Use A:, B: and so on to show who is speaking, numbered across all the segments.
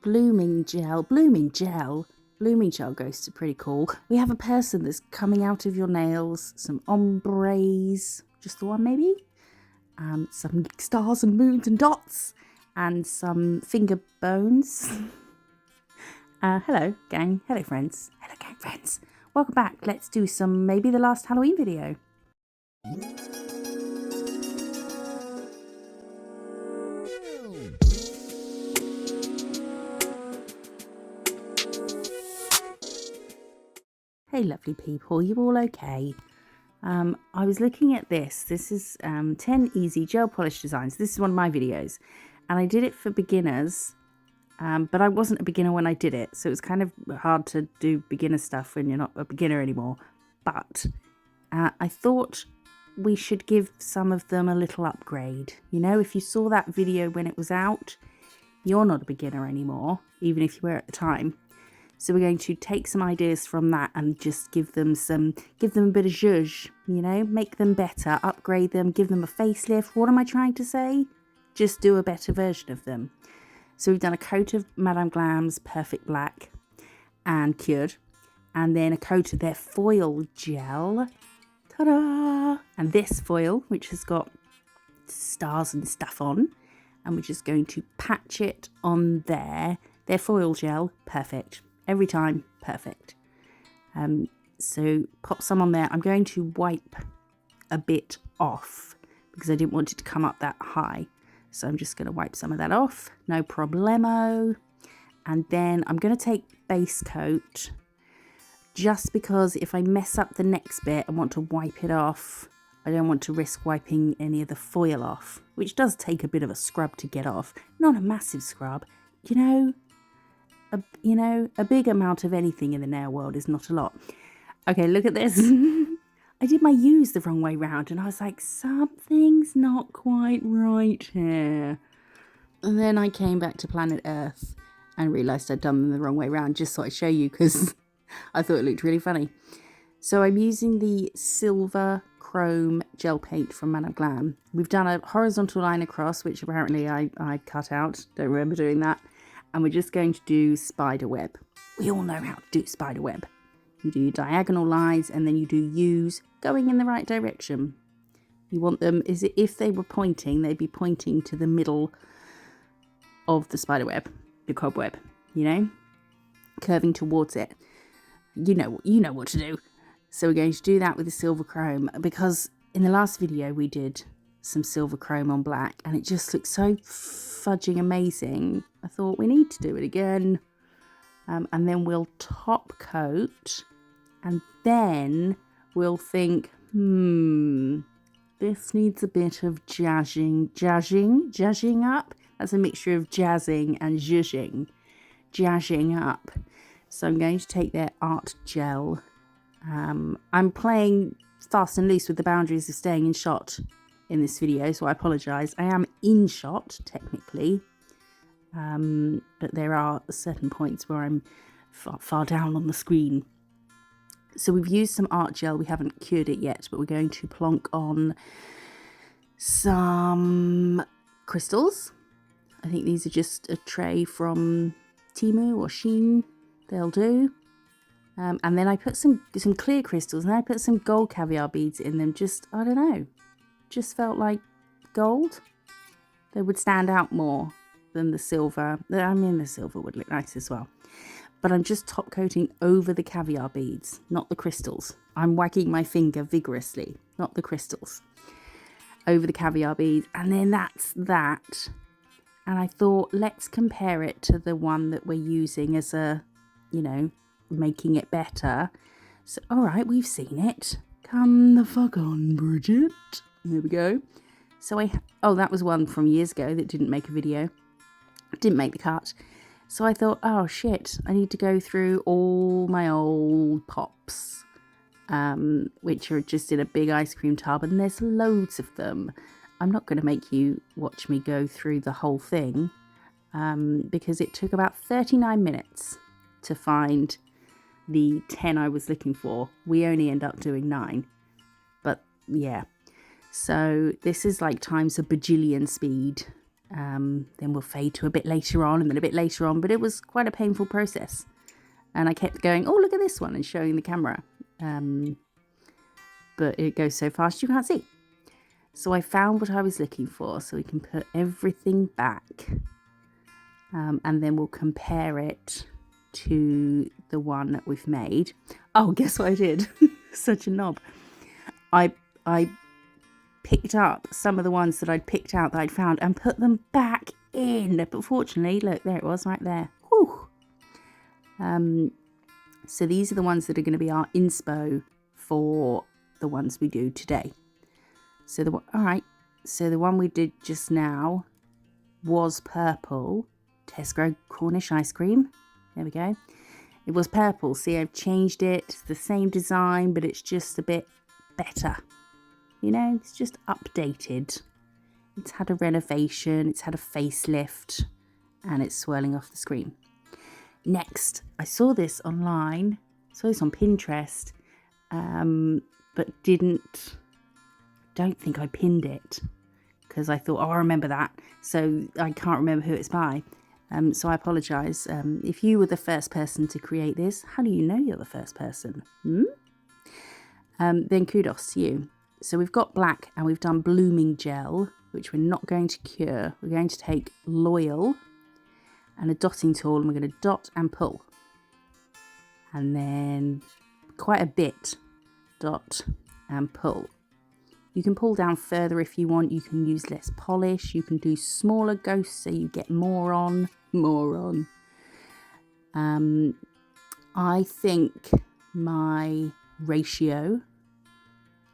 A: blooming gel. Blooming gel ghosts are pretty cool. We have a person that's coming out of your nails. Some ombres. Just the one maybe? Some stars and moons and dots. And some finger bones. Hello, gang. Hello, friends. Hello, gang friends. Welcome back. Let's do some, maybe the last Halloween video. Hey, lovely people. You all okay? I was looking at this. This is 10 easy gel polish designs. This is one of my videos. And I did it for beginners. But I wasn't a beginner when I did it, so it was kind of hard to do beginner stuff when you're not a beginner anymore. But I thought we should give some of them a little upgrade. You know, if you saw that video when it was out, you're not a beginner anymore, even if you were at the time. So we're going to take some ideas from that and just give them a bit of zhuzh, you know, make them better, upgrade them, give them a facelift. What am I trying to say? Just do a better version of them. So we've done a coat of Madame Glam's Perfect Black and cured, and then a coat of their foil gel. Ta-da! And this foil, which has got stars and stuff on, and we're just going to patch it on there. Their foil gel, perfect. Every time, perfect. So pop some on there. I'm going to wipe a bit off because I didn't want it to come up that high. So I'm just going to wipe some of that off. No problemo. And then I'm going to take base coat just because if I mess up the next bit and want to wipe it off, I don't want to risk wiping any of the foil off, which does take a bit of a scrub to get off. Not a massive scrub. You know, a big amount of anything in the nail world is not a lot. Okay, look at this. I did my U's the wrong way round and I was like, something's not quite right here. And then I came back to planet Earth and realised I'd done them the wrong way round. Just thought I'd show you because I thought it looked really funny. So I'm using the silver chrome gel paint from Madame Glam. We've done a horizontal line across, which apparently I cut out. Don't remember doing that. And we're just going to do Spiderweb. We all know how to do Spiderweb. You do diagonal lines and then you do U's going in the right direction. You want them, if they were pointing, they'd be pointing to the middle of the spiderweb, the cobweb, you know, curving towards it. You know what to do. So we're going to do that with the silver chrome because in the last video we did some silver chrome on black and it just looks so fudging amazing. I thought we need to do it again. And then we'll top coat and then we'll think, this needs a bit of jazzing up. That's a mixture of jazzing and zhuzhing, jazzing up. So I'm going to take their art gel. I'm playing fast and loose with the boundaries of staying in shot in this video, so I apologise. I am in shot technically, but there are certain points where I'm far down on the screen. So we've used some art gel. We haven't cured it yet, but we're going to plonk on some crystals. I think these are just a tray from Temu or Shein. They'll do. And then I put some clear crystals and I put some gold caviar beads in them. Just, I don't know, just felt like gold. They would stand out more than the silver. I mean, the silver would look nice as well. But I'm just top coating over the caviar beads, not the crystals. I'm wagging my finger vigorously, not the crystals. Over the caviar beads. And then that's that. And I thought, let's compare it to the one that we're using as a, you know, making it better. So, all right, we've seen it. Come the fuck on, Bridget. There we go. So that was one from years ago that didn't make a video. Didn't make the cut. So I thought, oh shit, I need to go through all my old pops, which are just in a big ice cream tub, and there's loads of them. I'm not going to make you watch me go through the whole thing, because it took about 39 minutes to find the 10 I was looking for. We only end up doing 9, but yeah. So this is like times a bajillion speed. then we'll fade to a bit later on and then a bit later on. But it was quite a painful process. And I kept going, oh, look at this one, and showing the camera. But it goes so fast you can't see. So I found what I was looking for, so we can put everything back. And then we'll compare it to the one that we've made. Oh, guess what I did? Such a knob. I picked up some of the ones that I'd picked out that I'd found and put them back in. But fortunately, look, there it was right there. Whew. So these are the ones that are going to be our inspo for the ones we do today. So all right. So the one we did just now was purple. Tesco Cornish ice cream. There we go. It was purple. See, I've changed it. It's the same design, but it's just a bit better. You know, it's just updated. It's had a renovation. It's had a facelift, and it's swirling off the screen. Next, I saw this online. Saw this on Pinterest, but don't think I pinned it because I thought, oh, I remember that. So I can't remember who it's by. So I apologise. If you were the first person to create this, how do you know you're the first person? Then kudos to you. So we've got black and we've done blooming gel, which we're not going to cure. We're going to take Loyal and a dotting tool, and we're going to dot and pull. And then quite a bit, dot and pull. You can pull down further if you want. You can use less polish. You can do smaller ghosts so you get more on. I think my ratio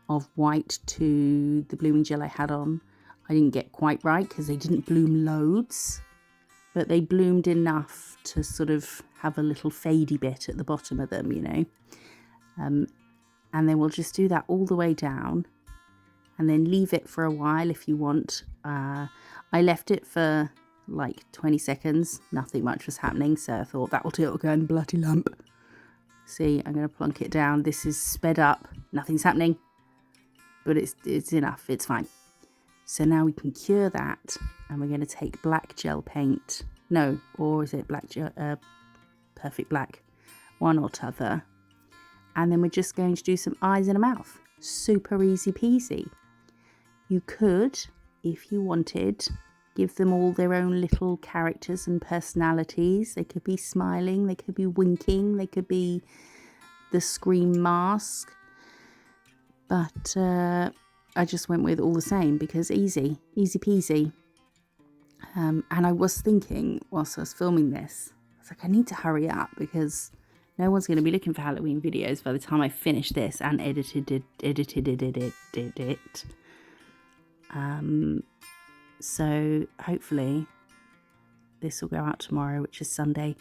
A: of white to the blooming gel I had on, I didn't get quite right because they didn't bloom loads, but they bloomed enough to sort of have a little fadey bit at the bottom of them, you know. And then we'll just do that all the way down and then leave it for a while if you want. I left it for like 20 seconds. Nothing much was happening, so I thought that will do. It'll go in the bloody lamp. See, I'm going to plonk it down. This is sped up. Nothing's happening, but it's enough. It's fine. So now we can cure that, and we're going to take black gel paint. No, or is it black gel? Perfect black. One or t'other. And then we're just going to do some eyes and a mouth. Super easy peasy. You could, if you wanted, give them all their own little characters and personalities. They could be smiling, they could be winking, they could be the scream mask. But I just went with all the same because easy peasy. And I was thinking whilst I was filming this, I was like, I need to hurry up because no one's going to be looking for Halloween videos by the time I finish this and edited it. So hopefully this will go out tomorrow, which is Sunday.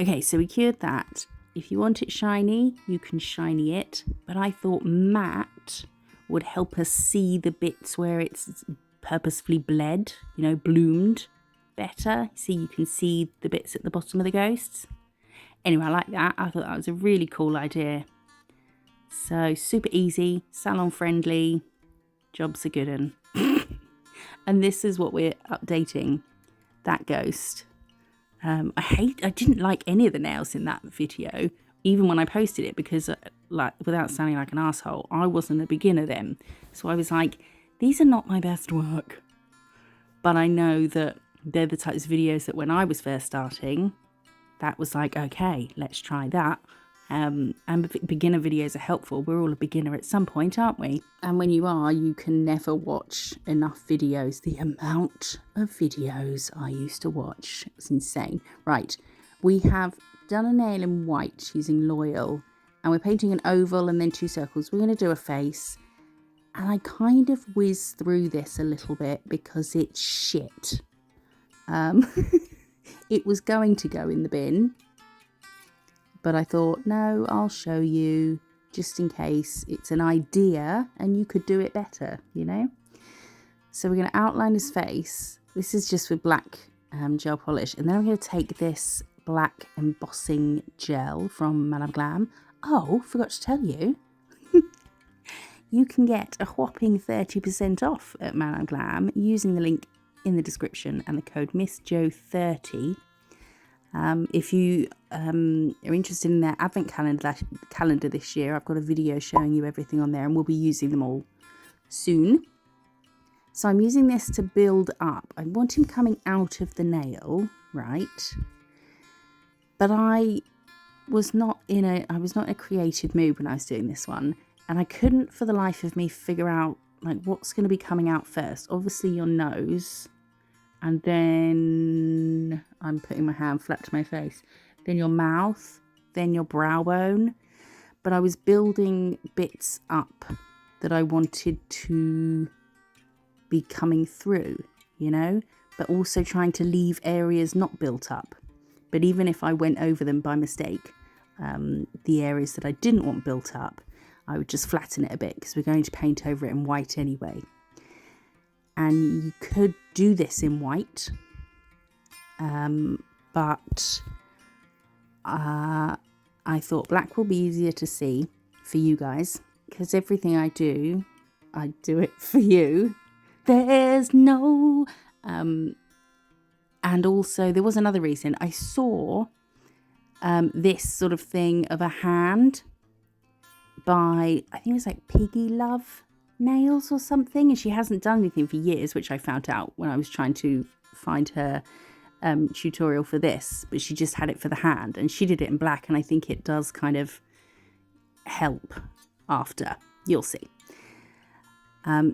A: Okay, so we cured that. If you want it shiny, you can shiny it. But I thought matte would help us see the bits where it's purposefully bled, you know, bloomed better. See, you can see the bits at the bottom of the ghosts. Anyway, I like that. I thought that was a really cool idea. So super easy, salon friendly, jobs are good. And this is what we're updating, that ghost. I didn't like any of the nails in that video, even when I posted it, because like, without sounding like an asshole, I wasn't a beginner then. So I was like, these are not my best work. But I know that they're the types of videos that when I was first starting, that was like, okay, let's try that. And beginner videos are helpful. We're all a beginner at some point, aren't we? And when you are, you can never watch enough videos. The amount of videos I used to watch, it was insane. Right, we have done a nail in white using Loyal, and we're painting an oval and then 2 circles. We're going to do a face, and I kind of whizzed through this a little bit because it's shit. It was going to go in the bin, but I thought, no, I'll show you just in case it's an idea and you could do it better, you know? So we're going to outline his face. This is just with black gel polish. And then I'm going to take this black embossing gel from Glam. Oh, forgot to tell you. You can get a whopping 30% off at Glam using the link in the description and the code MISSJO30. If you are interested in their advent calendar this year, I've got a video showing you everything on there, and we'll be using them all soon. So I'm using this to build up. I want him coming out of the nail, right? But I was not in a creative mood when I was doing this one, and I couldn't for the life of me figure out like what's going to be coming out first. Obviously your nose, and then I'm putting my hand flat to my face, then your mouth, then your brow bone. But I was building bits up that I wanted to be coming through, you know, but also trying to leave areas not built up. But even if I went over them by mistake, the areas that I didn't want built up, I would just flatten it a bit because we're going to paint over it in white anyway. And you could do this in white, but I thought black will be easier to see for you guys, because everything I do it for you. There's no... and also there was another reason. I saw this sort of thing of a hand by, I think it was like Piggy Love Nails or something, and she hasn't done anything for years, which I found out when I was trying to find her tutorial for this, but she just had it for the hand, and she did it in black, and I think it does kind of help after. You'll see.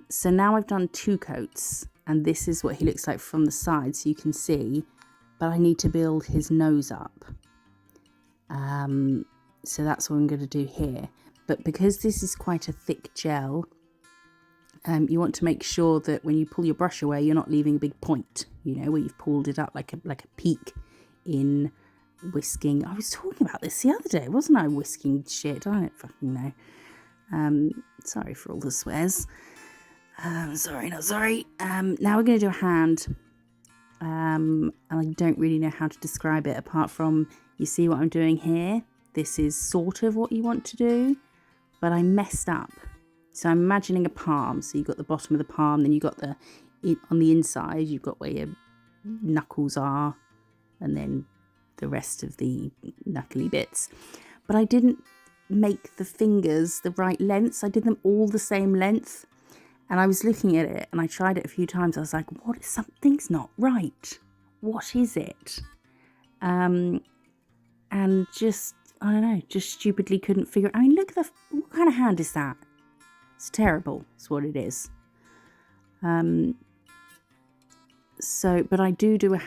A: So now I've done 2 coats, and this is what he looks like from the side, so you can see, but I need to build his nose up. So that's what I'm going to do here. But because this is quite a thick gel, you want to make sure that when you pull your brush away, you're not leaving a big point, you know, where you've pulled it up like a peak in whisking. I was talking about this the other day, wasn't I? Whisking shit. I don't fucking know. Sorry for all the swears. Sorry, not sorry. Now we're going to do a hand. And I don't really know how to describe it apart from, you see what I'm doing here? This is sort of what you want to do, but I messed up. So I'm imagining a palm. So you've got the bottom of the palm, then you've got on the inside, you've got where your knuckles are, and then the rest of the knuckly bits. But I didn't make the fingers the right lengths. I did them all the same length. And I was looking at it, and I tried it a few times. I was like, something's not right. What is it? And just, I don't know, just stupidly couldn't figure it. I mean, look at what kind of hand is that? It's terrible. It's what it is. So, but I do a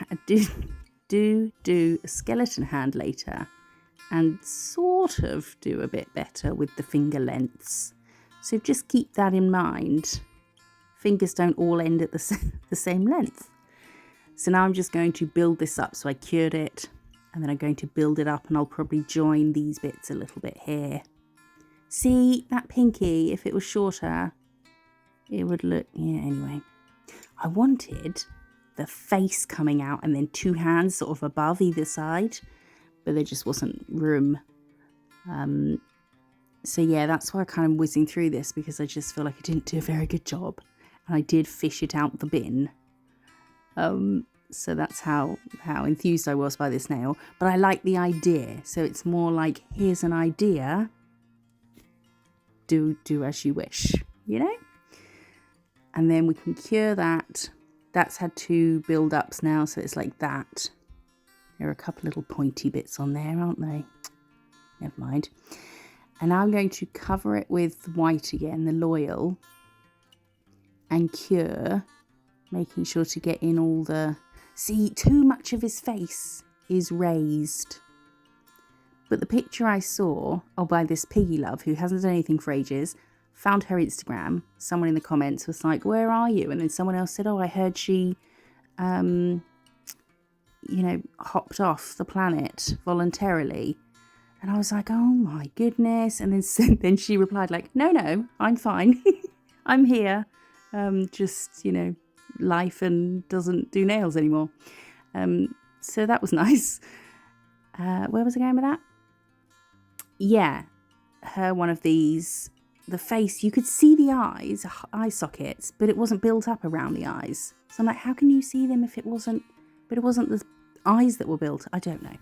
A: skeleton hand later, and sort of do a bit better with the finger lengths. So just keep that in mind. Fingers don't all end at the same length. So now I'm just going to build this up. So I cured it, and then I'm going to build it up, and I'll probably join these bits a little bit here. See, that pinky, if it was shorter, it would look, yeah, anyway. I wanted the face coming out and then 2 hands sort of above either side, but there just wasn't room. So yeah, that's why I kind of whizzing through this, because I just feel like I didn't do a very good job, and I did fish it out the bin. So that's how enthused I was by this nail. But I like the idea, so it's more like, here's an idea, do as you wish, you know. And then we can cure that. That's had 2 build-ups now, so it's like that. There are a couple little pointy bits on there, aren't they? Never mind. And now I'm going to cover it with white again, the Loyal, and cure, making sure to get in all the... See, too much of his face is raised. But the picture I saw, by this Piggy Love, who hasn't done anything for ages, found her Instagram. Someone in the comments was like, where are you? And then someone else said, oh, I heard she, you know, hopped off the planet voluntarily. And I was like, oh my goodness. And then she replied like, no, I'm fine. I'm here. Just, you know, life and doesn't do nails anymore. So that was nice. Where was I going with that? Yeah, one of these the face, you could see the eyes, eye sockets, but it wasn't built up around the eyes. So I'm like, how can you see them if it wasn't the eyes that were built? I don't know.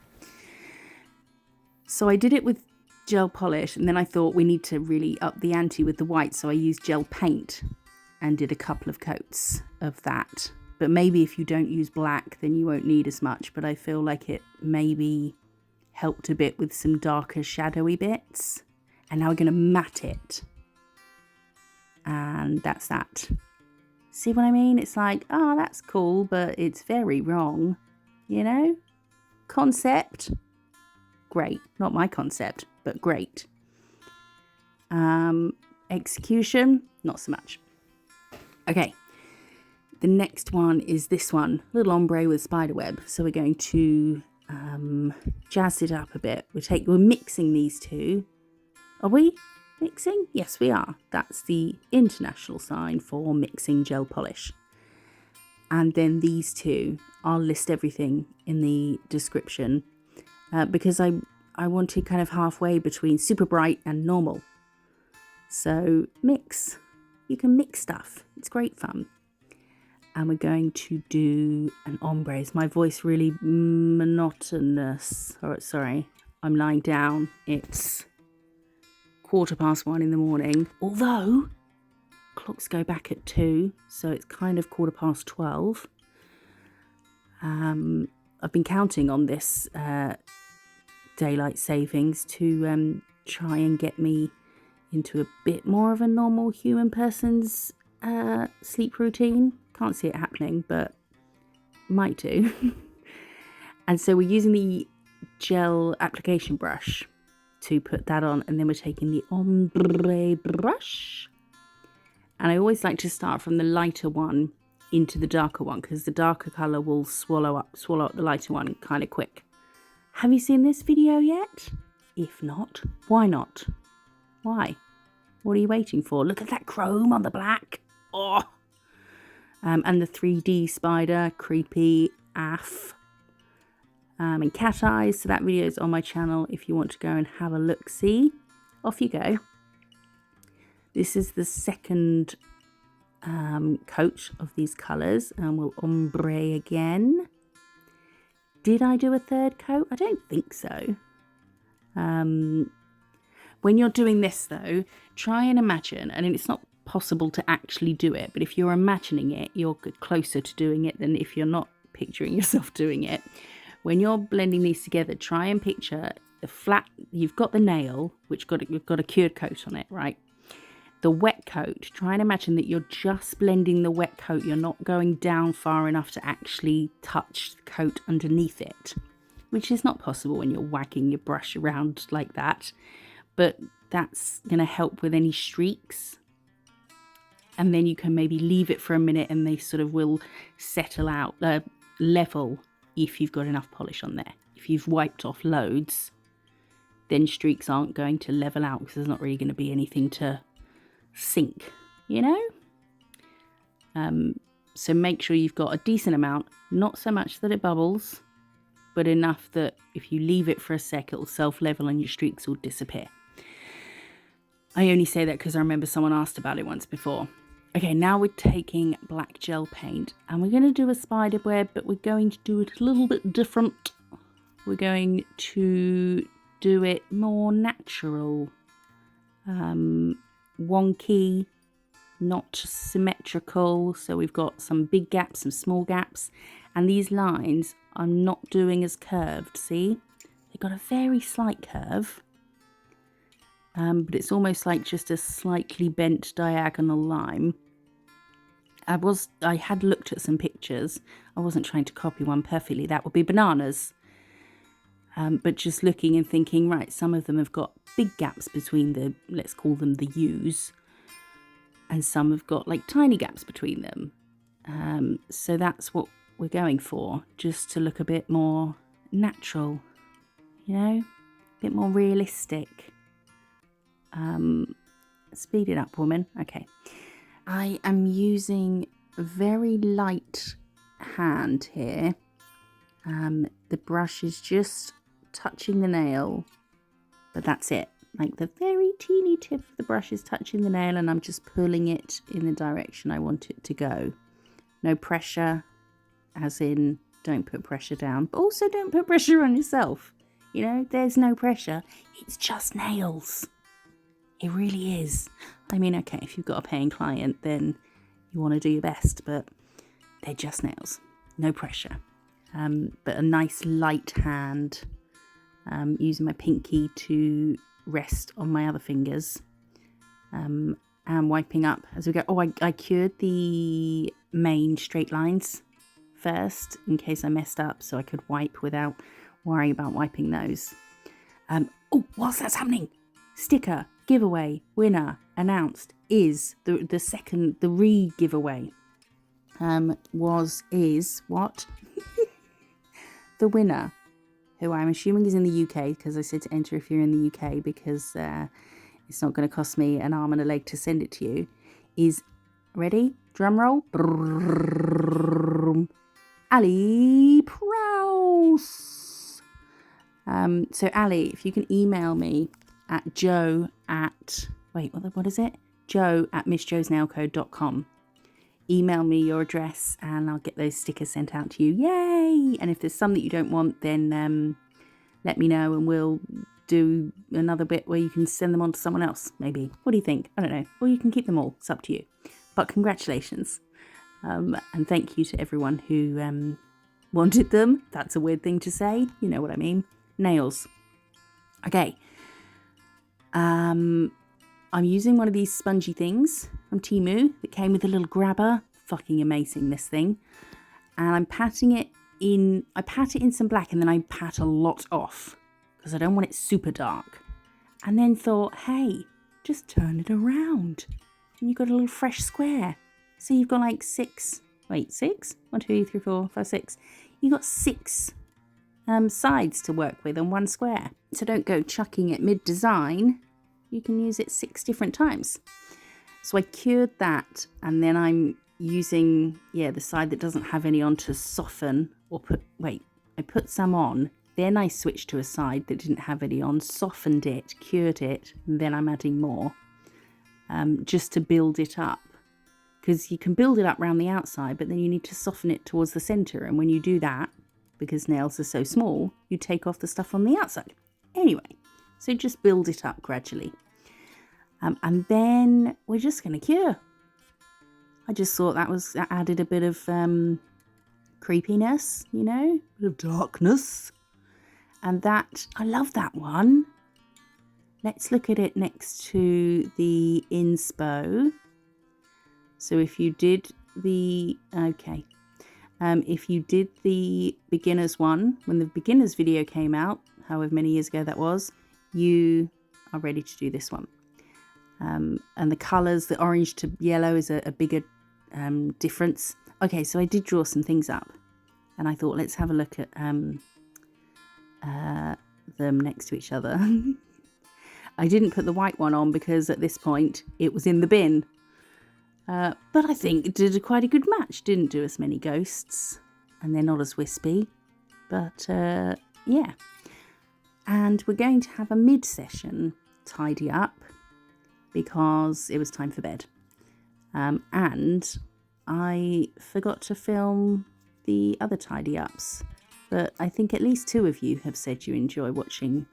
A: So I did it with gel polish, and then I thought we need to really up the ante with the white. So I used gel paint and did a couple of coats of that. But maybe if you don't use black, then you won't need as much. But I feel like it maybe helped a bit with some darker shadowy bits. And now we're going to matte it. And that's that. See what I mean? It's like, oh, that's cool, but it's very wrong. You know? Concept. Great. Not my concept, but great. Execution, not so much. Okay. The next one is this one. Little ombre with spiderweb. So we're going to jazz it up a bit. We're mixing these two. Are we mixing? Yes, we are. That's the international sign for mixing gel polish. And then these two, I'll list everything in the description because I wanted kind of halfway between super bright and normal. So mix. You can mix stuff. It's great fun. And we're going to do an ombre. Is my voice really monotonous? Oh, sorry, I'm lying down. It's 1:15 in the morning. Although clocks go back at 2, so it's kind of 12:15. I've been counting on this daylight savings to try and get me into a bit more of a normal human person's sleep routine. Can't see it happening, but might do. And so we're using the gel application brush to put that on, and then we're taking the ombre brush. And I always like to start from the lighter one into the darker one, because the darker colour will swallow up the lighter one kind of quick. Have you seen this video yet? If not, why not? Why? What are you waiting for? Look at that chrome on the black. Oh! And the 3D spider, creepy AF. And cat eyes. So that video is on my channel if you want to go and have a look-see. Off you go. This is the second coat of these colours, and we'll ombre again. Did I do a third coat? I don't think so. When you're doing this though, try and imagine, and it's not possible to actually do it, but if you're imagining it, you're closer to doing it than if you're not picturing yourself doing it. When you're blending these together, try and picture the flat, you've got the nail, which you've got a cured coat on it, right? The wet coat, try and imagine that you're just blending the wet coat. You're not going down far enough to actually touch the coat underneath it, which is not possible when you're wagging your brush around like that. But that's going to help with any streaks. And then you can maybe leave it for a minute and they sort of will settle out, level if you've got enough polish on there. If you've wiped off loads, then streaks aren't going to level out because there's not really going to be anything to sink, you know? So make sure you've got a decent amount, not so much that it bubbles, but enough that if you leave it for a sec, it'll self-level and your streaks will disappear. I only say that because I remember someone asked about it once before. Okay, now we're taking black gel paint and we're going to do a spider web, but we're going to do it a little bit different. We're going to do it more natural, wonky, not symmetrical. So we've got some big gaps, some small gaps, and these lines I'm not doing as curved. See, they've got a very slight curve. But it's almost like just a slightly bent diagonal line. I had looked at some pictures. I wasn't trying to copy one perfectly. That would be bananas. But just looking and thinking, right, some of them have got big gaps between the, let's call them the U's. And some have got like tiny gaps between them. So that's what we're going for. Just to look a bit more natural, you know, a bit more realistic. Speed it up, woman. Okay. I am using a very light hand here. The brush is just touching the nail, but that's it. like the very teeny tip of the brush is touching the nail, and I'm just pulling it in the direction I want it to go. No pressure, as in don't put pressure down, but also don't put pressure on yourself. You know, there's no pressure. It's just nails. It really is. I mean, okay, if you've got a paying client, then you want to do your best, but they're just nails. No pressure. But a nice light hand, using my pinky to rest on my other fingers, and wiping up as we go. Oh, I cured the main straight lines first in case I messed up, so I could wipe without worrying about wiping those. Oh, whilst that's happening, sticker giveaway winner announced is the re-giveaway is what? The winner, who I'm assuming is in the UK, because I said to enter if you're in the UK, because it's not going to cost me an arm and a leg to send it to you, is, ready? Drum roll. Ali Prowse. So Ali, if you can email me at joe at, wait, what is it? joe@missjosnailcode.com. Email me your address and I'll get those stickers sent out to you. Yay! And if there's some that you don't want, then let me know and we'll do another bit where you can send them on to someone else, maybe. What do you think? I don't know. Or you can keep them all. It's up to you. But congratulations. And thank you to everyone who wanted them. That's a weird thing to say. You know what I mean. Nails. Okay. I'm using one of these spongy things from Temu that came with a little grabber. Fucking amazing, this thing. And I'm patting it in. I pat it in some black and then I pat a lot off because I don't want it super dark. And then thought, hey, just turn it around. And you've got a little fresh square. So you've got like six. 1, 2, 3, 4, 5, 6. You've got 6 sides to work with on one square. So don't go chucking it mid-design. You can use it 6 different times. So I cured that, and then I'm using, the side that doesn't have any on to soften or I put some on, then I switched to a side that didn't have any on, softened it, cured it, and then I'm adding more, just to build it up. Because you can build it up around the outside, but then you need to soften it towards the center. And when you do that, because nails are so small, you take off the stuff on the outside. Anyway, so just build it up gradually. And then we're just going to cure. I just thought that added a bit of creepiness, you know, a bit of darkness. And that, I love that one. Let's look at it next to the inspo. So if you did the, if you did the beginners one, when the beginners video came out, however many years ago that was, you are ready to do this one. And the colours, the orange to yellow is a bigger difference. Okay, so I did draw some things up. And I thought, let's have a look at them next to each other. I didn't put the white one on because at this point it was in the bin. But I think it did quite a good match. Didn't do as many ghosts. And they're not as wispy. But, yeah. And we're going to have a mid-session tidy up because it was time for bed. And I forgot to film the other tidy ups. But I think at least 2 of you have said you enjoy watching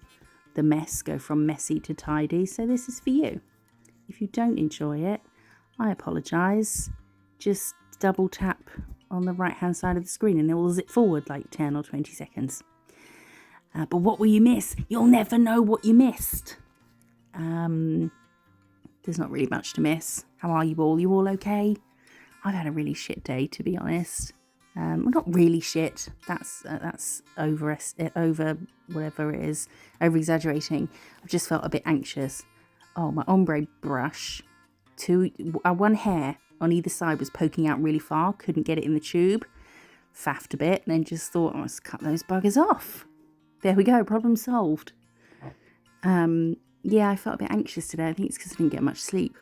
A: the mess go from messy to tidy. So this is for you. If you don't enjoy it, I apologise. Just double tap on the right hand side of the screen and it will zip forward like 10 or 20 seconds. But what will you miss? You'll never know what you missed. There's not really much to miss. How are you all? You all okay? I've had a really shit day, to be honest. Well, not really shit. That's over whatever it is. Over exaggerating. I've just felt a bit anxious. Oh, my ombre brush. One hair on either side was poking out really far. Couldn't get it in the tube. Faffed a bit and then just thought, let's cut those buggers off. There we go. Problem solved. Yeah, I felt a bit anxious today. I think it's because I didn't get much sleep.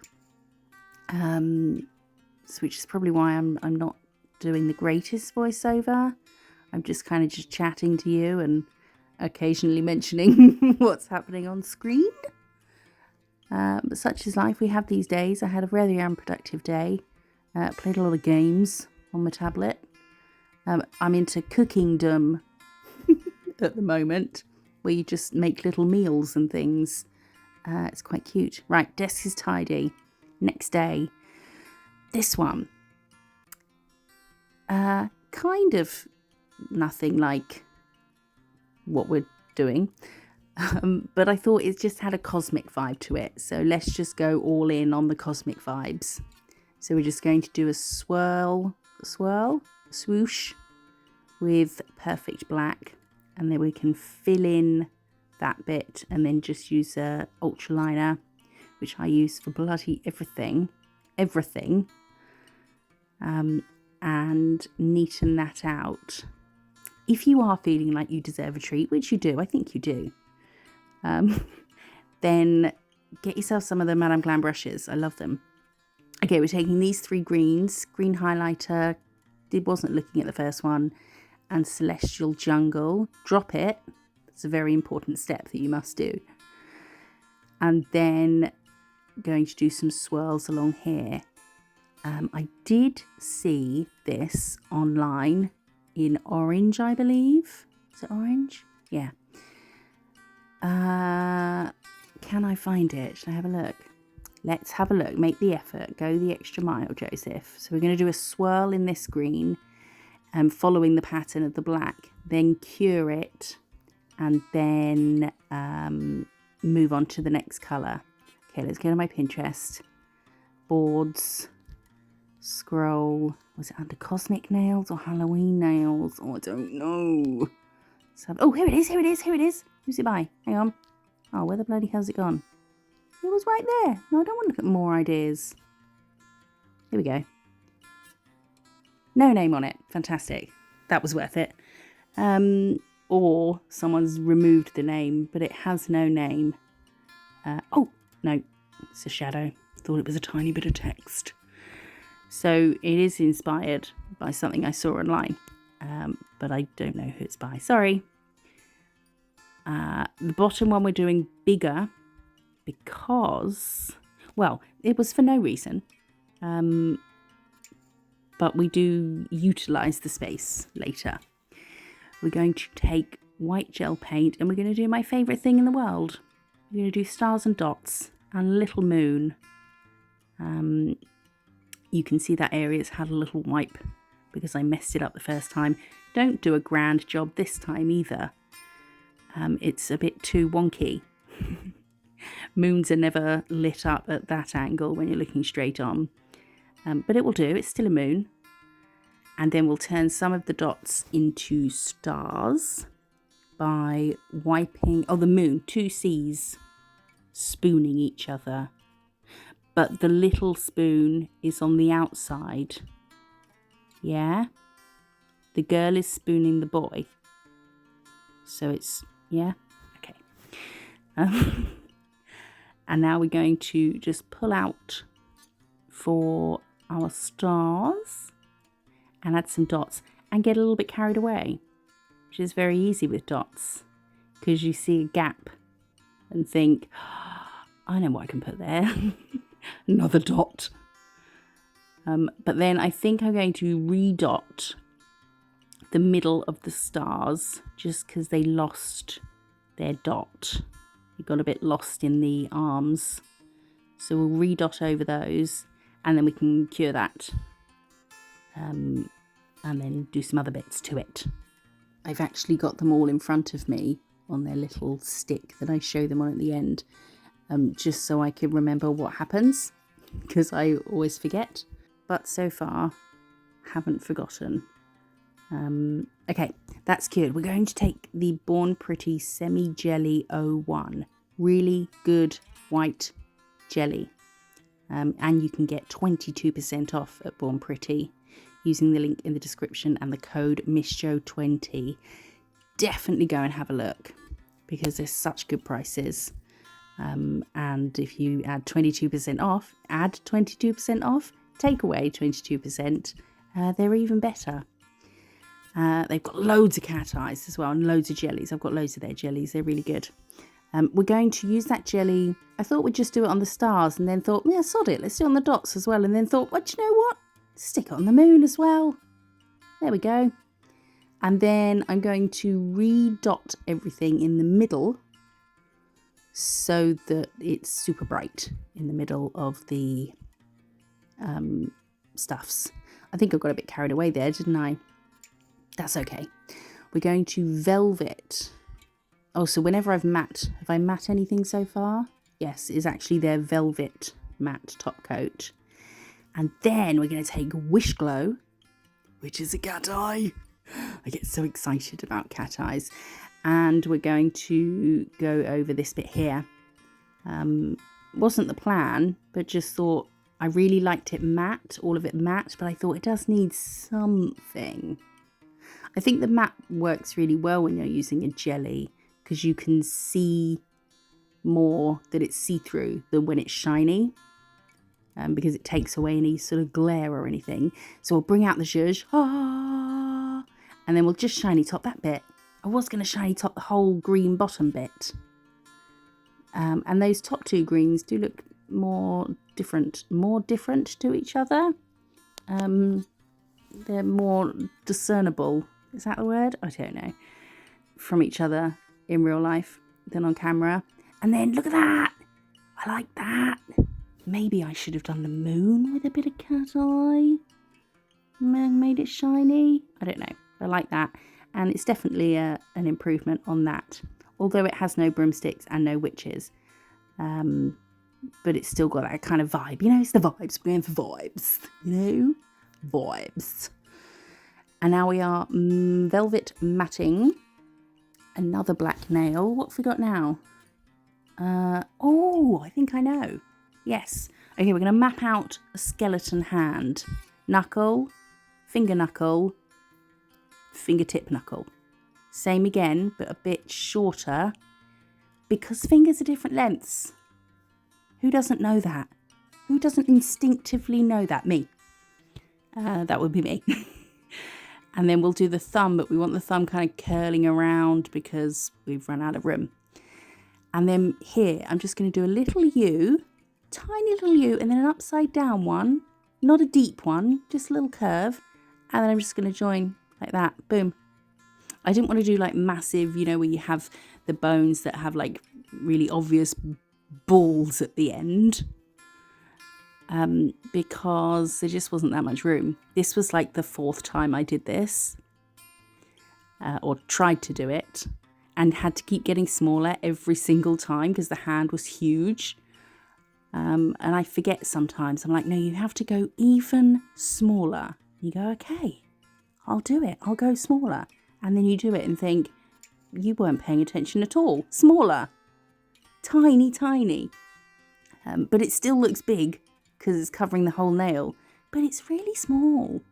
A: Which is probably why I'm not doing the greatest voiceover. I'm just kind of chatting to you and occasionally mentioning what's happening on screen. But such is life. We have these days. I had a very unproductive day. Played a lot of games on my tablet. I'm into cookingdom at the moment, where you just make little meals and things. It's quite cute. Right, desk is tidy. Next day. This one. Kind of nothing like what we're doing. But I thought it just had a cosmic vibe to it. So let's just go all in on the cosmic vibes. So we're just going to do a swoosh with perfect black. And then we can fill in that bit and then just use a ultraliner, which I use for bloody everything. And neaten that out. If you are feeling like you deserve a treat, which you do, I think you do, then get yourself some of the Madame Glam brushes. I love them. Okay, we're taking these 3 greens, green highlighter, wasn't looking at the first one, and Celestial Jungle. Drop it. It's a very important step that you must do. And then going to do some swirls along here. I did see this online in orange, I believe. Is it orange? Yeah. Can I find it? Should I have a look? Let's have a look. Make the effort. Go the extra mile, Joseph. So we're going to do a swirl in this green, following the pattern of the black. Then cure it, and then move on to the next colour. Okay, let's go to my Pinterest. Boards. Scroll. Was it under Cosmic Nails or Halloween Nails? Oh, I don't know. Oh, here it is. Who's it by? Hang on. Oh, where the bloody hell's it gone? It was right there. No, I don't want to look at more ideas. Here we go. No name on it. Fantastic. That was worth it. Or someone's removed the name, but it has no name. Oh, no. It's a shadow. Thought it was a tiny bit of text. So it is inspired by something I saw online, but I don't know who it's by. Sorry. The bottom one we're doing bigger because, well, it was for no reason, but we do utilise the space later. We're going to take white gel paint and we're going to do my favourite thing in the world. We're going to do stars and dots and little moon. You can see that area's had a little wipe because I messed it up the first time. Don't do a grand job this time either. It's a bit too wonky. Moons are never lit up at that angle when you're looking straight on. But it will do. It's still a moon. And then we'll turn some of the dots into stars by wiping... Oh, the moon. 2 C's spooning each other. But the little spoon is on the outside. Yeah? The girl is spooning the boy. So it's... Yeah? Okay. And now we're going to just pull out for our stars and add some dots and get a little bit carried away, which is very easy with dots because you see a gap and think, oh, I know what I can put there. Another dot. But then I think I'm going to redot the middle of the stars just because they lost their dot. It got a bit lost in the arms. So we'll redot over those and then we can cure that. And then do some other bits to it. I've actually got them all in front of me on their little stick that I show them on at the end. Just so I can remember what happens, because I always forget. But so far, haven't forgotten. Okay, that's cured. We're going to take the Born Pretty Semi Jelly 01. Really good white jelly. And you can get 22% off at Born Pretty using the link in the description and the code MISSJO20. Definitely go and have a look because there's such good prices. And if you add 22% off, take away 22%, they're even better. They've got loads of cat eyes as well and loads of jellies. I've got loads of their jellies. They're really good. We're going to use that jelly. I thought we'd just do it on the stars, and then thought, yeah, sod it, let's do it on the dots as well. And then thought, well, do you know what? Stick it on the moon as well. There we go. And then I'm going to redot everything in the middle so that it's super bright in the middle of the stuffs. I think I got a bit carried away there, didn't I? That's okay. We're going to velvet. Oh, so whenever have I matte anything so far? Yes, it's actually their velvet matte top coat. And then we're going to take Wish Glow, which is a cat eye. I get so excited about cat eyes. And we're going to go over this bit here. Wasn't the plan, but just thought I really liked it matte, all of it matte, but I thought it does need something. I think the matte works really well when you're using a jelly, because you can see more that it's see-through than when it's shiny, because it takes away any sort of glare or anything. So we'll bring out the zhuzh, and then we'll just shiny top that bit. I was going to shiny top the whole green bottom bit. And those top two greens do look more different to each other. They're more discernible. Is that the word? I don't know. From each other in real life than on camera. And then look at that. I like that. Maybe I should have done the moon with a bit of cat eye. Made it shiny. I don't know. I like that. And it's definitely an improvement on that. Although it has no broomsticks and no witches. But it's still got that kind of vibe. You know, it's the vibes. We're going for vibes. You know? Vibes. And now we are velvet matting. Another black nail. What have we got now? Oh, I think I know. Yes. Okay, we're going to map out a skeleton hand. Knuckle, finger knuckle, fingertip knuckle. Same again, but a bit shorter. Because fingers are different lengths. Who doesn't know that? Who doesn't instinctively know that? Me. That would be me. And then we'll do the thumb, but we want the thumb kind of curling around because we've run out of room. And then here, I'm just going to do a little U, tiny little U, and then an upside down one. Not a deep one, just a little curve. And then I'm just going to join like that. Boom. I didn't want to do like massive, you know, where you have the bones that have like really obvious balls at the end. Because there just wasn't that much room. This was like the 4th time I did this, or tried to do it, and had to keep getting smaller every single time because the hand was huge. And I forget sometimes. I'm like, no, you have to go even smaller. You go, okay, I'll do it. I'll go smaller. And then you do it and think, you weren't paying attention at all. Smaller. Tiny, tiny. But it still looks big, because it's covering the whole nail, but it's really small.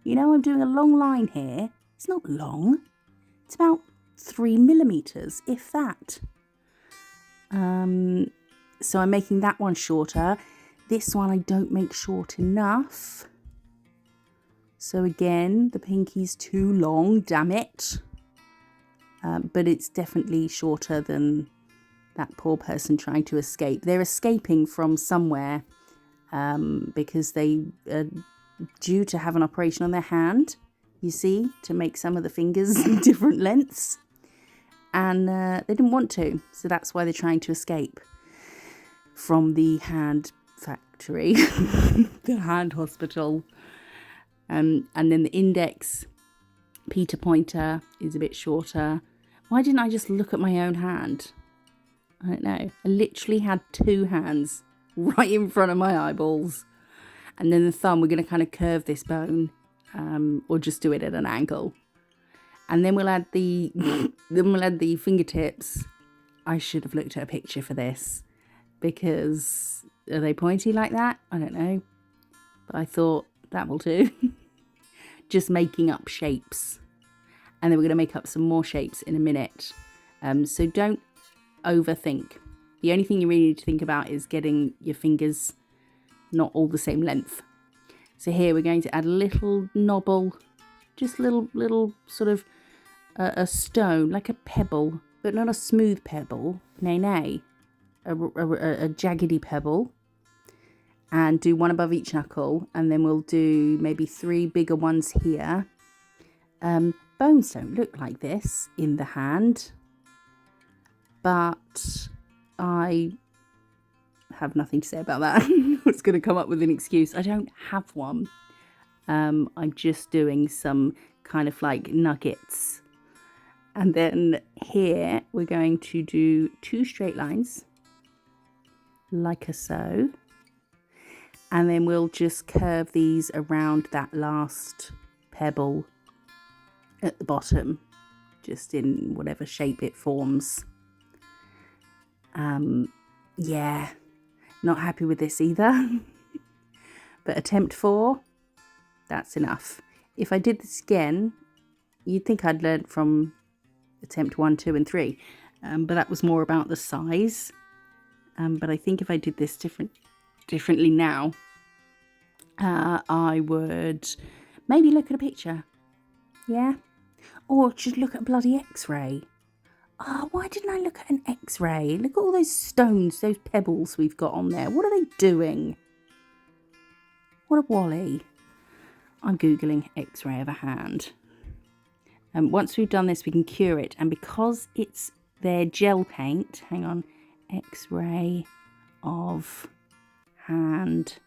A: You know, I'm doing a long line here. It's not long. It's about 3 millimeters, if that. So I'm making that one shorter. This one I don't make short enough. So again, the pinky's too long, damn it. But it's definitely shorter than that poor person trying to escape. They're escaping from somewhere. Because they are due to have an operation on their hand, you see, to make some of the fingers different lengths. And they didn't want to, so that's why they're trying to escape from the hand factory, the hand hospital. And then the index, Peter Pointer, is a bit shorter. Why didn't I just look at my own hand? I don't know. I literally had 2 hands right in front of my eyeballs. And then the thumb, we're going to kind of curve this bone, or just do it at an angle. And then we'll add the fingertips. I should have looked at a picture for this, because are they pointy like that? I don't know, but I thought that will do. Just making up shapes, and then we're going to make up some more shapes in a minute. So don't overthink. The only thing you really need to think about is getting your fingers not all the same length. So here we're going to add a little knobble, just little sort of a stone, like a pebble, but not a smooth pebble, nay, a jaggedy pebble, and do one above each knuckle, and then we'll do maybe 3 bigger ones here. Bones don't look like this in the hand, but I have nothing to say about that. I was going to come up with an excuse. I don't have one. I'm just doing some kind of like nuggets. And then here we're going to do 2 straight lines, like so. And then we'll just curve these around that last pebble at the bottom, just in whatever shape it forms. Yeah, not happy with this either. But attempt 4, that's enough. If I did this again, you'd think I'd learned from attempt 1, 2 and 3. But that was more about the size. But I think if I did this differently now, I would maybe look at a picture. Yeah? Or just look at a bloody x-ray. Oh, why didn't I look at an x-ray? Look at all those stones, those pebbles we've got on there. What are they doing? What a wally. I'm Googling x-ray of a hand. Once we've done this, we can cure it. And because it's their gel paint, hang on, x-ray of hand.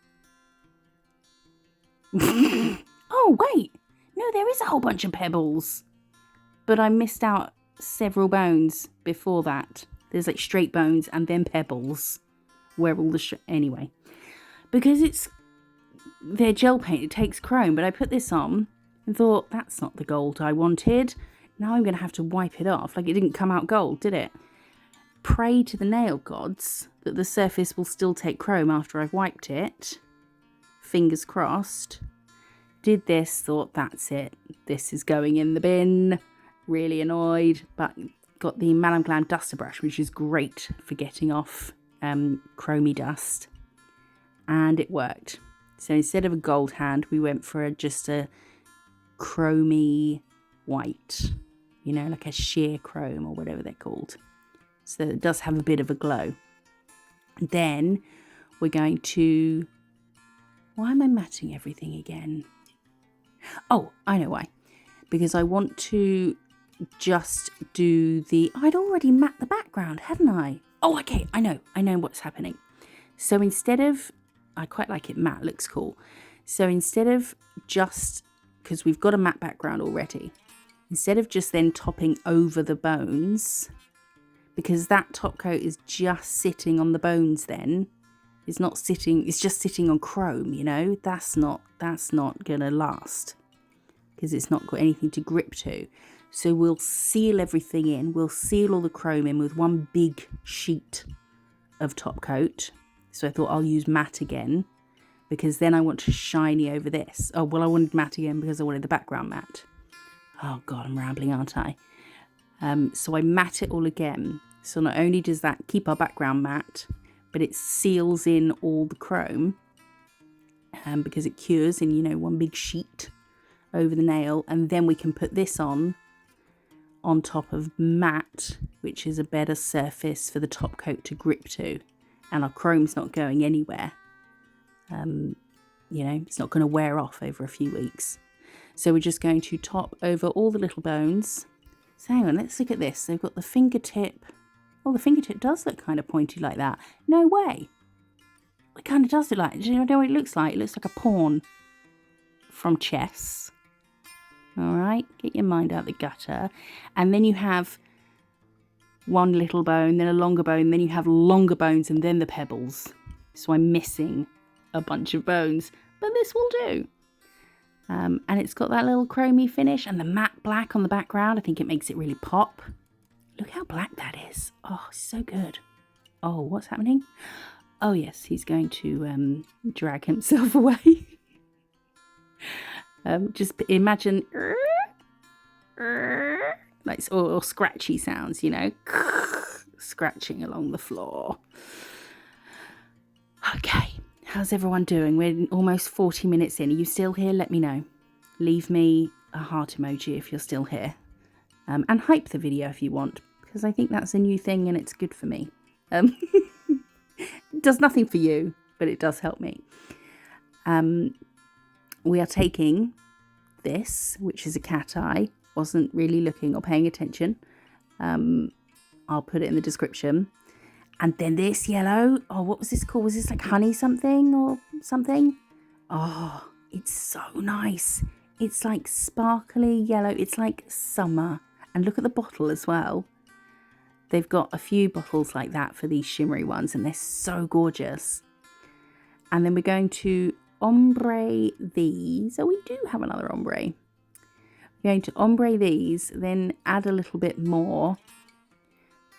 A: Oh, wait. No, there is a whole bunch of pebbles. But I missed out several bones before that. There's like straight bones and then pebbles. Where all the... Anyway. Because it's their gel paint, it takes chrome. But I put this on and thought, that's not the gold I wanted. Now I'm going to have to wipe it off. Like, it didn't come out gold, did it? Pray to the nail gods that the surface will still take chrome after I've wiped it. Fingers crossed. Did this, thought, that's it. This is going in the bin. Really annoyed, but got the Madame Glam duster brush, which is great for getting off chromy dust. And it worked. So instead of a gold hand, we went for just a chromy white. You know, like a sheer chrome or whatever they're called. So it does have a bit of a glow. Then we're going to... Why am I matting everything again? Oh, I know why. Because I want to just do the... I'd already matte the background, hadn't I? Oh, okay, I know what's happening. So instead of... I quite like it matte, looks cool. So instead of just... Because we've got a matte background already. Instead of just then topping over the bones... Because that top coat is just sitting on the bones then. It's not sitting, it's just sitting on chrome, you know. That's not gonna last. Because it's not got anything to grip to. So we'll seal everything in. We'll seal all the chrome in with one big sheet of top coat. So I thought I'll use matte again. Because then I want to shiny over this. Oh, well, I wanted matte again because I wanted the background matte. Oh, God, I'm rambling, aren't I? So I matte it all again. So not only does that keep our background matte, but it seals in all the chrome because it cures in, you know, one big sheet over the nail. And then we can put this on top of matte, which is a better surface for the top coat to grip to. And our chrome's not going anywhere. You know, it's not going to wear off over a few weeks. So we're just going to top over all the little bones. So hang on, let's look at this. They've got the fingertip. Oh, the fingertip does look kind of pointy like that. No way. It kind of does look like... Do you know what it looks like? It looks like a pawn from chess. All right, get your mind out the gutter. And then you have one little bone, then a longer bone, then you have longer bones, and then the pebbles. So I'm missing a bunch of bones, but this will do. And it's got that little chromy finish and the matte black on the background. I think it makes it really pop. Look how black that is. Oh, so good. Oh, what's happening? Oh, yes, he's going to drag himself away. Just imagine like or scratchy sounds, you know, scratching along the floor. Okay. How's everyone doing? We're almost 40 minutes in. Are you still here? Let me know. Leave me a heart emoji if you're still here. And hype the video if you want, because I think that's a new thing and it's good for me. It does nothing for you, but it does help me. We are taking this, which is a cat eye. Wasn't really looking or paying attention. I'll put it in the description. And then this yellow. Oh, what was this called? Was this like honey something or something? Oh, it's so nice. It's like sparkly yellow. It's like summer. And look at the bottle as well. They've got a few bottles like that for these shimmery ones, and they're so gorgeous. And then we're going to ombre these. Oh, we do have another ombre. We're going to ombre these, then add a little bit more,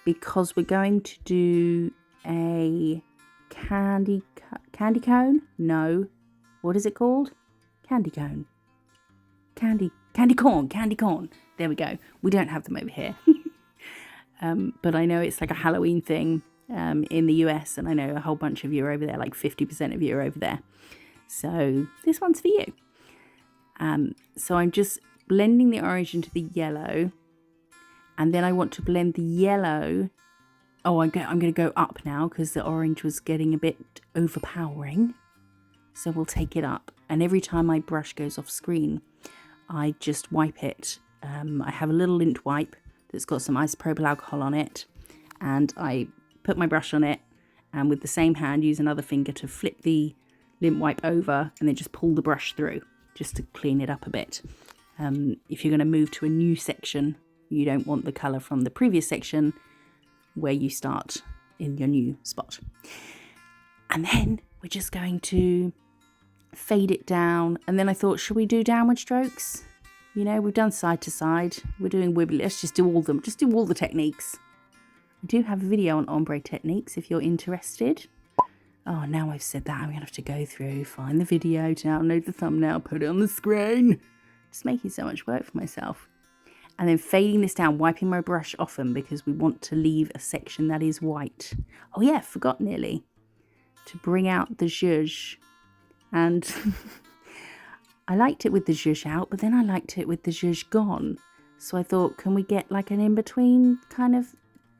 A: because we're going to do a candy cone? No. What is it called? Candy cone. Candy corn. There we go. We don't have them over here. But I know it's like a Halloween thing in the US, and I know a whole bunch of you are over there, like 50% of you are over there. So this one's for you. So I'm just blending the orange into the yellow, and then I want to blend the yellow. Oh, I'm going to go up now because the orange was getting a bit overpowering. So we'll take it up, and every time my brush goes off screen, I just wipe it. I have a little lint wipe that's got some isopropyl alcohol on it, and I put my brush on it, and with the same hand use another finger to flip the lint wipe over, and then just pull the brush through just to clean it up a bit. If you're going to move to a new section, you don't want the colour from the previous section where you start in your new spot. And then we're just going to fade it down, and then I thought, should we do downward strokes? You know, we've done side to side, we're doing wibbly, let's just do all of them, just do all the techniques. I do have a video on ombre techniques if you're interested. Oh, now I've said that, I'm going to have to go through, find the video, download the thumbnail, put it on the screen. Just making so much work for myself. And then fading this down, wiping my brush often because we want to leave a section that is white. Oh yeah, forgot nearly to bring out the zhuzh. And I liked it with the zhuzh out, but then I liked it with the zhuzh gone. So I thought, can we get like an in-between kind of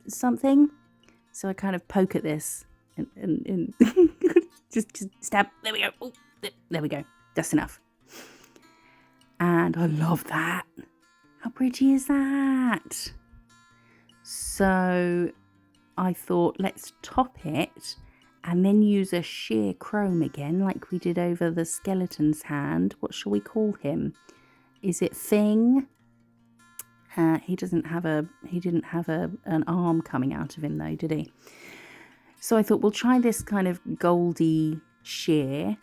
A: something? So I kind of poke at this and just stab. There we go. Oh, there we go. That's enough. And I love that. How pretty is that? So I thought, let's top it and then use a sheer chrome again, like we did over the skeleton's hand. What shall we call him? Is it Thing? He didn't have an arm coming out of him though, did he? So I thought we'll try this kind of goldy sheer.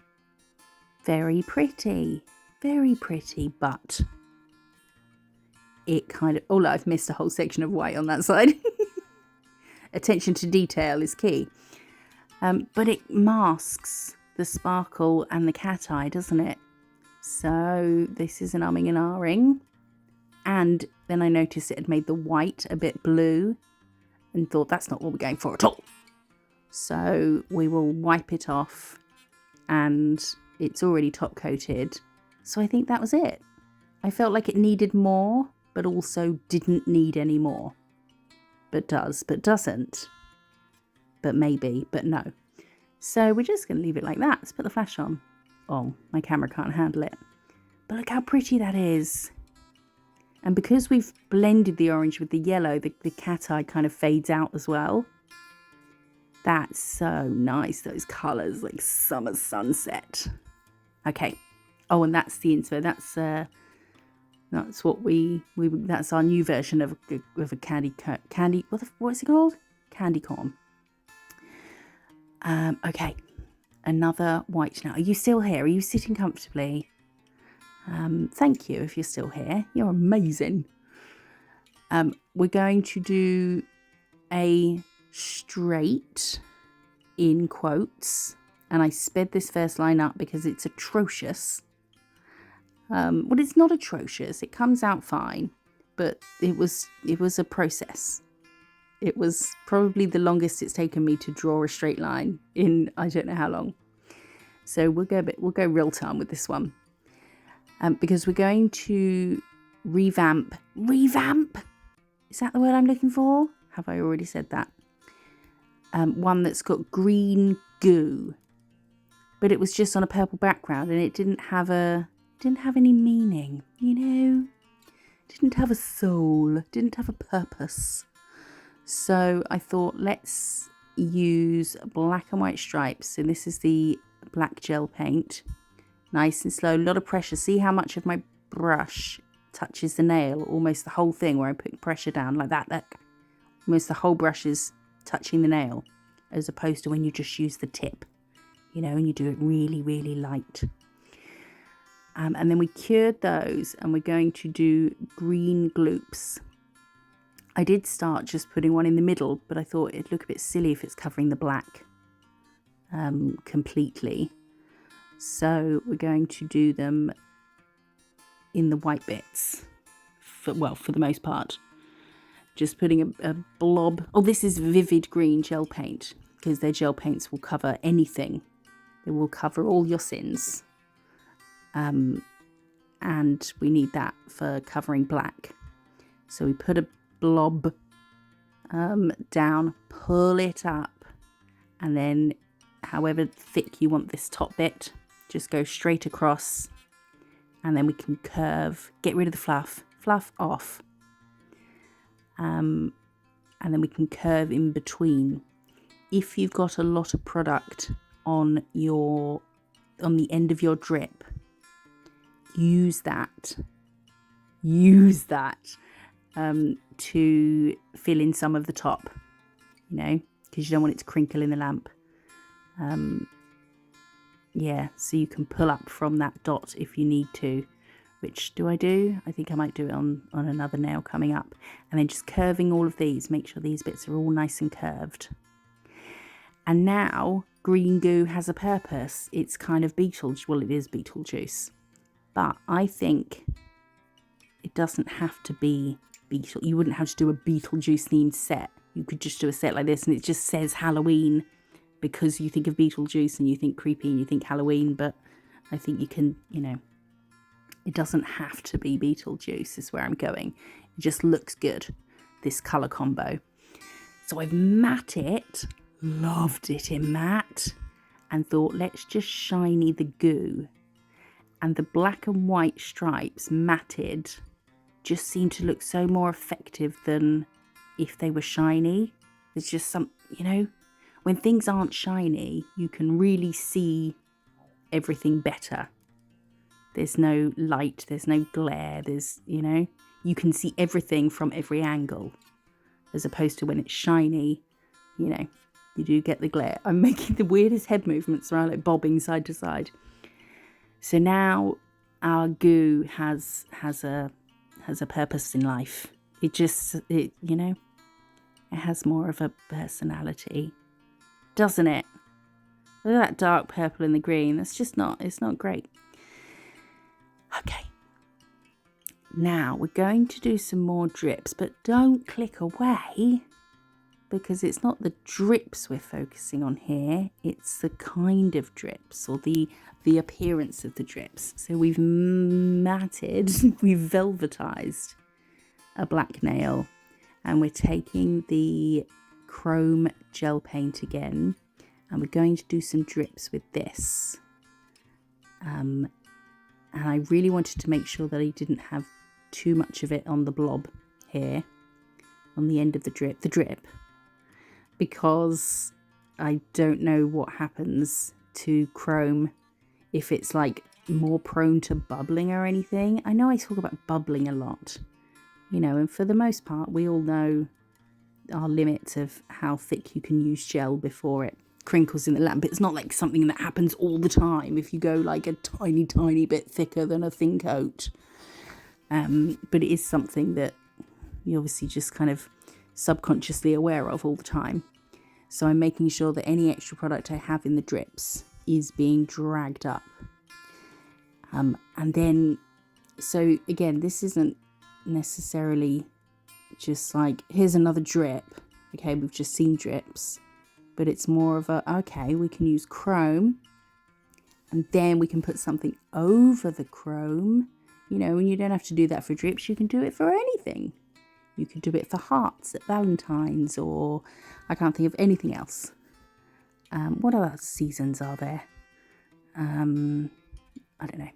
A: Very pretty, but it kind of, oh, I've missed a whole section of white on that side. Attention to detail is key. But it masks the sparkle and the cat eye, doesn't it? So this is an umming and ahhing. And then I noticed it had made the white a bit blue and thought that's not what we're going for at all. So we will wipe it off, and it's already top coated. So I think that was it. I felt like it needed more, but also didn't need any more. But does, but doesn't. But maybe, but no. So we're just going to leave it like that. Let's put the flash on. Oh, my camera can't handle it. But look how pretty that is. And because we've blended the orange with the yellow, the cat eye kind of fades out as well. That's so nice, those colours, like summer sunset. Okay. Oh, and that's the inspo. That's what that's our new version of a candy. What's it called? Candy corn. Okay. Another white now. Are you still here? Are you sitting comfortably? Thank you if you're still here. You're amazing. We're going to do a straight in quotes, and I sped this first line up because it's atrocious. Well, it's not atrocious. It comes out fine, but it was a process. It was probably the longest it's taken me to draw a straight line in I don't know how long. So we'll go real time with this one. Because we're going to revamp. Revamp? Is that the word I'm looking for? Have I already said that? One that's got green goo, but it was just on a purple background, and it didn't have any meaning, you know. Didn't have a soul, didn't have a purpose. So I thought, let's use black and white stripes. And this is the black gel paint. Nice and slow, a lot of pressure. See how much of my brush touches the nail? Almost the whole thing, where I put pressure down like that. Look, almost the whole brush is touching the nail, as opposed to when you just use the tip, you know, and you do it really, really light. And then we cured those, and we're going to do green gloops. I did start just putting one in the middle, but I thought it'd look a bit silly if it's covering the black completely. So we're going to do them in the white bits, for the most part. Just putting a blob. Oh, this is vivid green gel paint, because their gel paints will cover anything. They will cover all your sins. And we need that for covering black. So we put a blob down, pull it up, and then however thick you want this top bit, just go straight across, and then we can curve, get rid of the fluff off, and then we can curve in between. If you've got a lot of product on the end of your drip, use that to fill in some of the top, you know, because you don't want it to crinkle in the lamp. Yeah, so you can pull up from that dot if you need to. Which do? I think I might do it on another nail coming up. And then just curving all of these, make sure these bits are all nice and curved. And now green goo has a purpose. It's kind of Beetlejuice. Well, it is Beetlejuice. But I think it doesn't have to be Beetle. You wouldn't have to do a Beetlejuice themed set. You could just do a set like this, and it just says Halloween, because you think of Beetlejuice and you think creepy and you think Halloween. But I think you can, you know, it doesn't have to be Beetlejuice is where I'm going. It just looks good, this colour combo. So I've matte it, loved it in matte, and thought, let's just shiny the goo. And the black and white stripes matted just seem to look so more effective than if they were shiny. There's just some, you know, when things aren't shiny, you can really see everything better. There's no light, there's no glare, there's, you know, you can see everything from every angle. As opposed to when it's shiny, you know, you do get the glare. I'm making the weirdest head movements around, like bobbing side to side. So now our goo has a purpose in life. It you know, it has more of a personality, doesn't it? Look at that dark purple and the green. That's just it's not great. Okay. Now we're going to do some more drips, but don't click away, because it's not the drips we're focusing on here. It's the kind of drips, or the appearance of the drips. So we've matted, we've velvetized a black nail, and we're taking the chrome gel paint again, and we're going to do some drips with this. And I really wanted to make sure that I didn't have too much of it on the blob here, on the end of the drip, because I don't know what happens to chrome, if it's like more prone to bubbling or anything. I know I talk about bubbling a lot, you know, and for the most part, we all know our limits of how thick you can use gel before it crinkles in the lamp. It's not like something that happens all the time if you go like a tiny, tiny bit thicker than a thin coat. But it is something that you obviously just kind of subconsciously aware of all the time. So I'm making sure that any extra product I have in the drips is being dragged up. And then, so again, this isn't necessarily just like, here's another drip. Okay, we've just seen drips, but it's more of a, okay, we can use chrome, and then we can put something over the chrome, you know, and you don't have to do that for drips. You can do it for anything. You could do it for hearts at Valentine's, or I can't think of anything else. What other seasons are there? I don't know.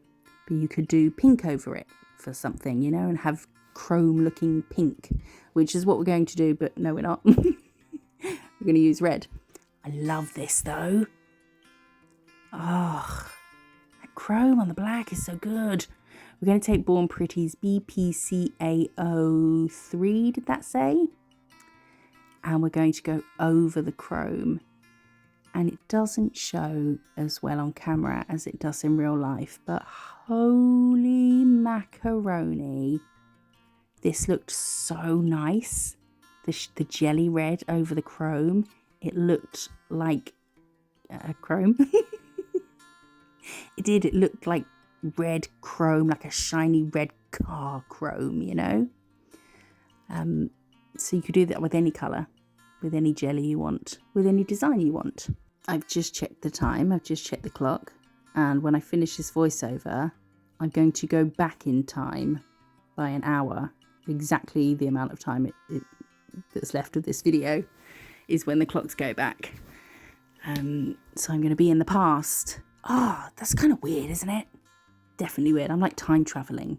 A: But you could do pink over it for something, you know, and have chrome looking pink, which is what we're going to do, but no, we're not. We're going to use red. I love this though. Oh, that chrome on the black is so good. We're going to take Born Pretty's BPCA03, did that say? And we're going to go over the chrome. And it doesn't show as well on camera as it does in real life. But holy macaroni. This looked so nice. The jelly red over the chrome. It looked like chrome. It did. It looked like red chrome, like a shiny red car chrome, you know. So you could do that with any colour, with any jelly you want, with any design you want. I've just checked the time, I've just checked the clock, and when I finish this voiceover, I'm going to go back in time by an hour. Exactly the amount of time that's left of this video is when the clocks go back. So I'm going to be in the past. Oh, that's kind of weird, isn't it? Definitely weird. I'm like time traveling.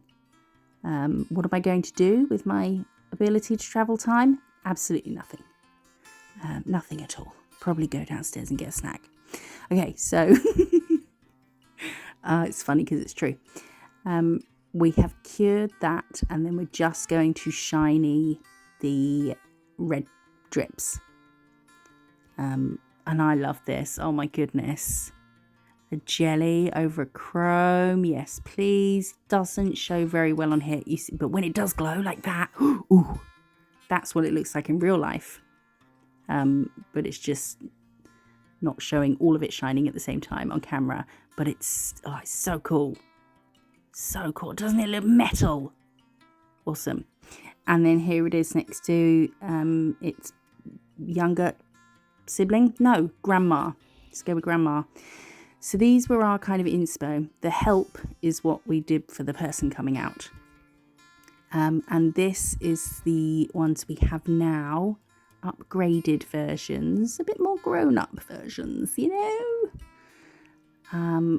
A: What am I going to do with my ability to travel time? Absolutely nothing. Nothing at all. Probably go downstairs and get a snack. Okay, so it's funny because it's true. We have cured that, and then we're just going to shiny the red drips. And I love this. Oh my goodness. A jelly over a chrome. Yes, please. Doesn't show very well on here. You see, but when it does glow like that, ooh, that's what it looks like in real life. But it's just not showing all of it shining at the same time on camera. But it's so cool. So cool. Doesn't it look metal? Awesome. And then here it is next to its younger sibling. No, grandma. Let's go with grandma. So these were our kind of inspo. The help is what we did for the person coming out. And this is the ones we have now. Upgraded versions, a bit more grown-up versions, you know.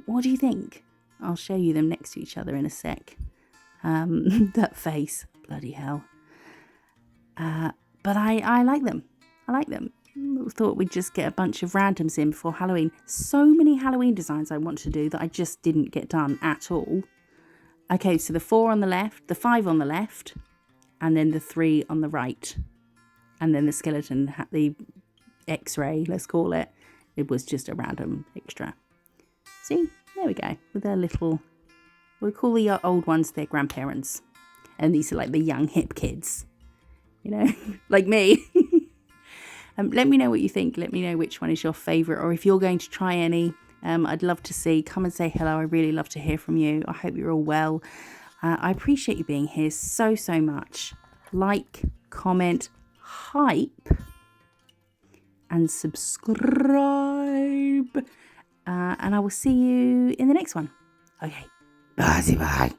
A: What do you think? I'll show you them next to each other in a sec. That face, bloody hell. But I like them. I like them. Thought we'd just get a bunch of randoms in before Halloween. So many Halloween designs I want to do that I just didn't get done at all. Okay, so the 4 on the left, the 5 on the left, and then the 3 on the right. And then the skeleton, the X-ray, let's call it. It was just a random extra. See, there we go. With their little, we'll call the old ones their grandparents. And these are like the young hip kids, you know, like me. Let me know what you think. Let me know which one is your favourite, or if you're going to try any. I'd love to see. Come and say hello. I really love to hear from you. I hope you're all well. I appreciate you being here so much. Like, comment, hype, and subscribe. And I will see you in the next one. Okay. Bye.